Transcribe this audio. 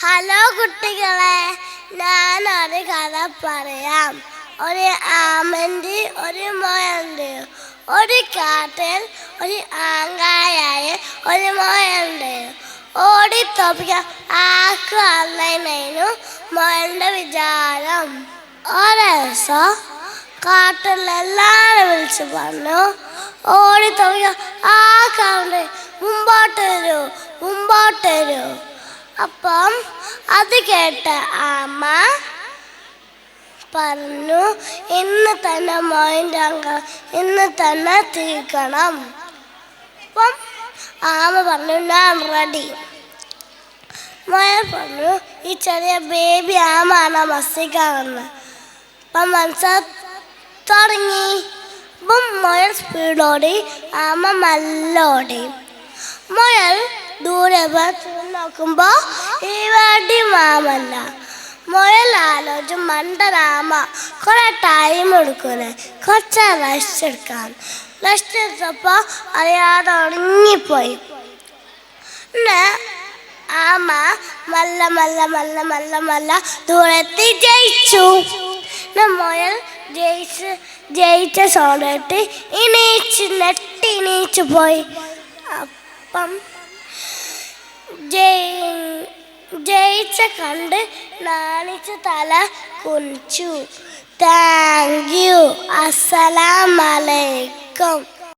Hello കുട്ടികളെ, ഞാനൊരു കഥ പറയാം. ഒരു ആമൻ്റെ ഒരു മുയലുണ്ട്. ഒരു കാട്ടിൽ ഒരു ആങ്കായായ ഒരു മുയലുണ്ട്. ഓടി തോപ്പിക്കാൻ ആർക്കും അറിയില്ലായിരുന്നു മുയലിൻ്റെ വിചാരം. ഒരു ദിവസം കാട്ടിലെല്ലാവരും വിളിച്ചു പറഞ്ഞു, ഓടി തോപ്പിക്കാൻ ആർക്കാണ്ട് മുമ്പോട്ട് വരൂ, മുമ്പോട്ട് വരൂ. അപ്പം അത് കേട്ട ആമ പറഞ്ഞു, ഇന്ന് തന്നെ മോയിൻ്റെ അംഗം ഇന്ന് തന്നെ തീർക്കണം. അപ്പം ആമ പറഞ്ഞു, ഞാൻ റെഡി. മുയൽ പറഞ്ഞു, ഈ ചെറിയ ബേബി ആമാണ് മസിക്കാണെന്ന്. അപ്പം മനസ്സിൽ തുടങ്ങി. അപ്പം മുയൽ സ്പീഡോടി, ആമ മെല്ലോടി. മുയൽ ദൂരെ നോക്കുമ്പോ ഇവിടെ മാമല്ല. മുയൽ ആലോചിച്ച്, മണ്ടനാമ കുറെ ടൈം എടുക്കൂലേ, കുറച്ച് റെസ്റ്റ് എടുക്കാൻ. റെസ്റ്റ് എടുത്തപ്പോ അറിയാതെ ഉറങ്ങിപ്പോയി. പിന്നെ ആമ മല്ല മല്ല മല്ല മല്ല മല്ല ദൂരത്തി ജയിച്ചു. മുയൽ ജയിച്ച സോണിട്ട് നെട്ടി ഇണീച്ചു പോയി. അപ്പം ജയിച്ച കണ്ട് നാണിച്ച് തല കുനിച്ചു. താങ്ക് യു, അസ്സലാമലൈക്കും.